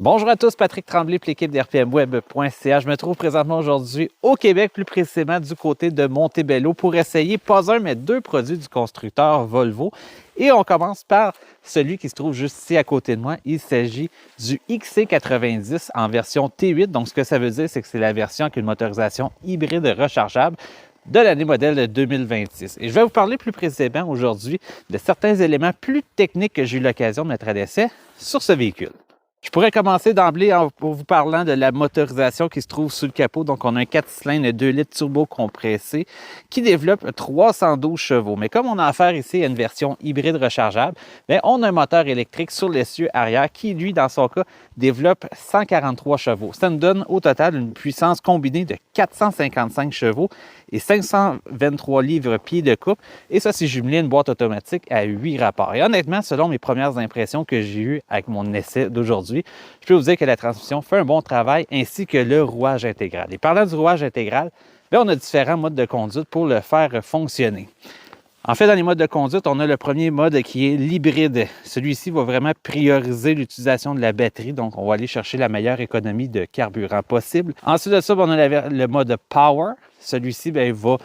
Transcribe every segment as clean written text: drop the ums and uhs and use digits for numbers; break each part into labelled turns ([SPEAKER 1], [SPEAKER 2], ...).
[SPEAKER 1] Bonjour à tous, Patrick Tremblay pour l'équipe d'RPMweb.ca. Je me trouve présentement aujourd'hui au Québec, plus précisément du côté de Montebello, pour essayer pas un, mais deux produits du constructeur Volvo. Et on commence par celui qui se trouve juste ici à côté de moi. Il s'agit du XC90 en version T8. Donc, ce que ça veut dire, c'est que c'est la version avec une motorisation hybride rechargeable de l'année modèle 2026. Et je vais vous parler plus précisément aujourd'hui de certains éléments plus techniques que j'ai eu l'occasion de mettre à l'essai sur ce véhicule. Je pourrais commencer d'emblée en vous parlant de la motorisation qui se trouve sous le capot. Donc, on a un 4 cylindres 2 litres turbo compressé qui développe 312 chevaux. Mais comme on a affaire ici à une version hybride rechargeable, bien, on a un moteur électrique sur l'essieu arrière qui, lui, dans son cas, développe 143 chevaux. Ça nous donne au total une puissance combinée de 455 chevaux et 523 livres-pieds de couple. Et ça, c'est jumelé une boîte automatique à 8 rapports. Et honnêtement, selon mes premières impressions que j'ai eues avec mon essai d'aujourd'hui, je peux vous dire que la transmission fait un bon travail ainsi que le rouage intégral. Et parlant du rouage intégral, bien, on a différents modes de conduite pour le faire fonctionner. En fait, dans les modes de conduite, on a le premier mode qui est l'hybride. Celui-ci va vraiment prioriser l'utilisation de la batterie, donc on va aller chercher la meilleure économie de carburant possible. Ensuite de ça, on a le mode Power. Celui-ci va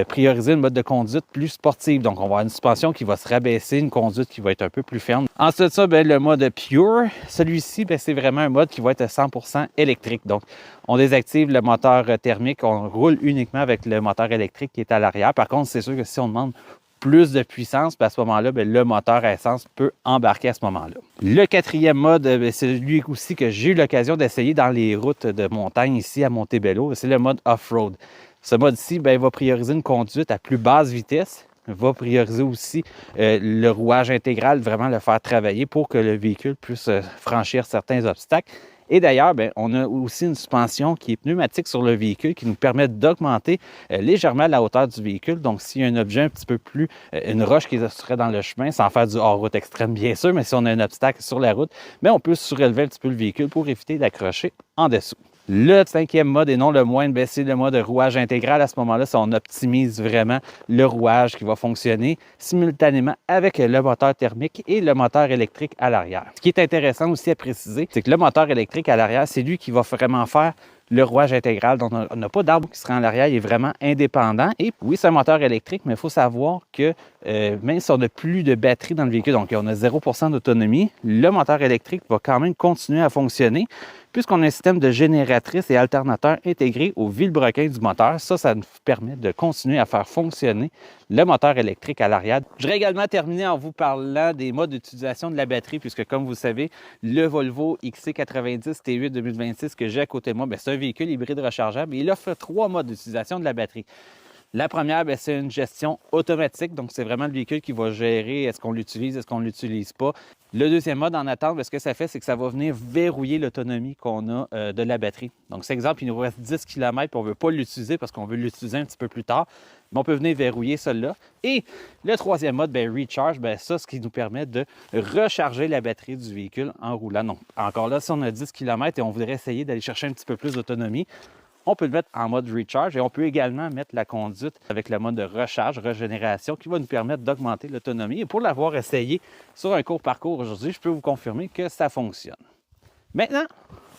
[SPEAKER 1] prioriser une mode de conduite plus sportive. Donc, on va avoir une suspension qui va se rabaisser, une conduite qui va être un peu plus ferme. Ensuite de ça, le mode Pure. Celui-ci, c'est vraiment un mode qui va être 100% électrique. Donc, on désactive le moteur thermique. On roule uniquement avec le moteur électrique qui est à l'arrière. Par contre, c'est sûr que si on demande plus de puissance, à ce moment-là, le moteur à essence peut embarquer à ce moment-là. Le quatrième mode, c'est lui aussi que j'ai eu l'occasion d'essayer dans les routes de montagne ici à Montebello. C'est le mode Off-Road. Ce mode-ci va prioriser une conduite à plus basse vitesse, va prioriser aussi le rouage intégral, vraiment le faire travailler pour que le véhicule puisse franchir certains obstacles. Et d'ailleurs, on a aussi une suspension qui est pneumatique sur le véhicule qui nous permet d'augmenter légèrement la hauteur du véhicule. Donc, s'il y a un objet un petit peu plus, une roche qui serait dans le chemin, sans faire du hors-route extrême, bien sûr, mais si on a un obstacle sur la route, on peut surélever un petit peu le véhicule pour éviter d'accrocher en dessous. Le cinquième mode, et non le moindre, c'est le mode rouage intégral. À ce moment-là, on optimise vraiment le rouage qui va fonctionner simultanément avec le moteur thermique et le moteur électrique à l'arrière. Ce qui est intéressant aussi à préciser, c'est que le moteur électrique à l'arrière, c'est lui qui va vraiment faire le rouage intégral. Donc, on n'a pas d'arbre qui sera en arrière, il est vraiment indépendant. Et oui, c'est un moteur électrique, mais il faut savoir que même si on n'a plus de batterie dans le véhicule, donc on a 0% d'autonomie, le moteur électrique va quand même continuer à fonctionner puisqu'on a un système de génératrice et alternateur intégré au vilebrequin du moteur. Ça nous permet de continuer à faire fonctionner le moteur électrique à l'arrière. Je voudrais également terminer en vous parlant des modes d'utilisation de la batterie, puisque comme vous savez, le Volvo XC90 T8 2026 que j'ai à côté de moi, c'est un véhicule hybride rechargeable et il offre 3 modes d'utilisation de la batterie. La première, c'est une gestion automatique. Donc, c'est vraiment le véhicule qui va gérer est-ce qu'on l'utilise, est-ce qu'on ne l'utilise pas. Le deuxième mode, en attente, ce que ça fait, c'est que ça va venir verrouiller l'autonomie qu'on a de la batterie. Donc, c'est exemple, il nous reste 10 km et on ne veut pas l'utiliser parce qu'on veut l'utiliser un petit peu plus tard. Mais on peut venir verrouiller celle-là. Et le troisième mode, Recharge, ça, ce qui nous permet de recharger la batterie du véhicule en roulant. Donc, encore là, si on a 10 km et on voudrait essayer d'aller chercher un petit peu plus d'autonomie, on peut le mettre en mode recharge et on peut également mettre la conduite avec le mode de recharge, régénération, qui va nous permettre d'augmenter l'autonomie. Et pour l'avoir essayé sur un court parcours aujourd'hui, je peux vous confirmer que ça fonctionne. Maintenant,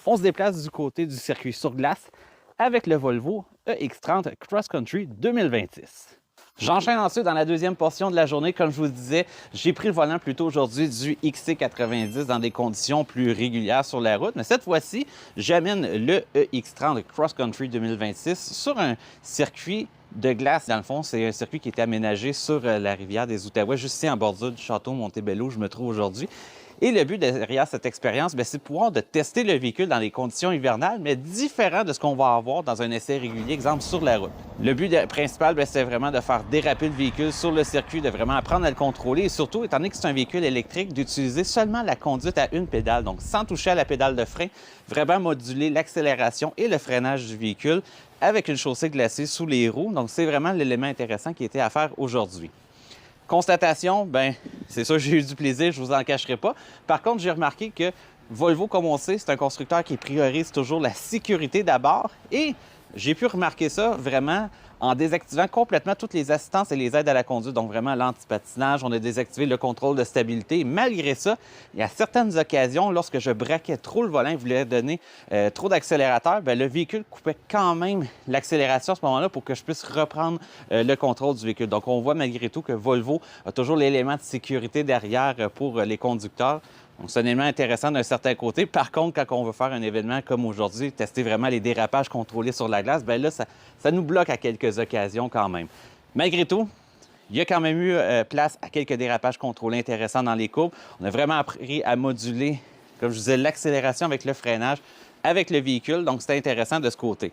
[SPEAKER 1] on se déplace du côté du circuit sur glace avec le Volvo EX30 Cross Country 2026. J'enchaîne ensuite dans la deuxième portion de la journée. Comme je vous disais, j'ai pris le volant plutôt aujourd'hui du XC90 dans des conditions plus régulières sur la route. Mais cette fois-ci, j'amène le EX30 Cross Country 2026 sur un circuit de glace. Dans le fond, c'est un circuit qui est aménagé sur la rivière des Outaouais, juste ici en bordure du château Montebello où je me trouve aujourd'hui. Et le but derrière cette expérience, c'est de pouvoir tester le véhicule dans les conditions hivernales, mais différent de ce qu'on va avoir dans un essai régulier, exemple sur la route. Le but principal, c'est vraiment de faire déraper le véhicule sur le circuit, de vraiment apprendre à le contrôler et surtout, étant donné que c'est un véhicule électrique, d'utiliser seulement la conduite à une pédale, donc sans toucher à la pédale de frein, vraiment moduler l'accélération et le freinage du véhicule avec une chaussée glacée sous les roues. Donc, c'est vraiment l'élément intéressant qui était à faire aujourd'hui. Constatation, c'est sûr, j'ai eu du plaisir, je ne vous en cacherai pas. Par contre, j'ai remarqué que Volvo, comme on sait, c'est un constructeur qui priorise toujours la sécurité d'abord. Et j'ai pu remarquer ça vraiment en désactivant complètement toutes les assistances et les aides à la conduite, donc vraiment l'antipatinage. On a désactivé le contrôle de stabilité. Malgré ça, il y a certaines occasions, lorsque je braquais trop le volant et voulais donner trop d'accélérateur, le véhicule coupait quand même l'accélération à ce moment-là pour que je puisse reprendre le contrôle du véhicule. Donc, on voit malgré tout que Volvo a toujours l'élément de sécurité derrière pour les conducteurs. Donc, c'est un élément intéressant d'un certain côté. Par contre, quand on veut faire un événement comme aujourd'hui, tester vraiment les dérapages contrôlés sur la glace, là, ça nous bloque à quelques occasions quand même. Malgré tout, il y a quand même eu place à quelques dérapages contrôlés intéressants dans les courbes. On a vraiment appris à moduler, comme je disais, l'accélération avec le freinage, avec le véhicule. Donc, c'était intéressant de ce côté.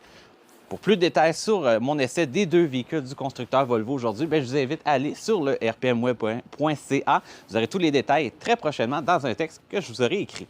[SPEAKER 1] Pour plus de détails sur mon essai des 2 véhicules du constructeur Volvo aujourd'hui, je vous invite à aller sur le rpmweb.ca. Vous aurez tous les détails très prochainement dans un texte que je vous aurai écrit.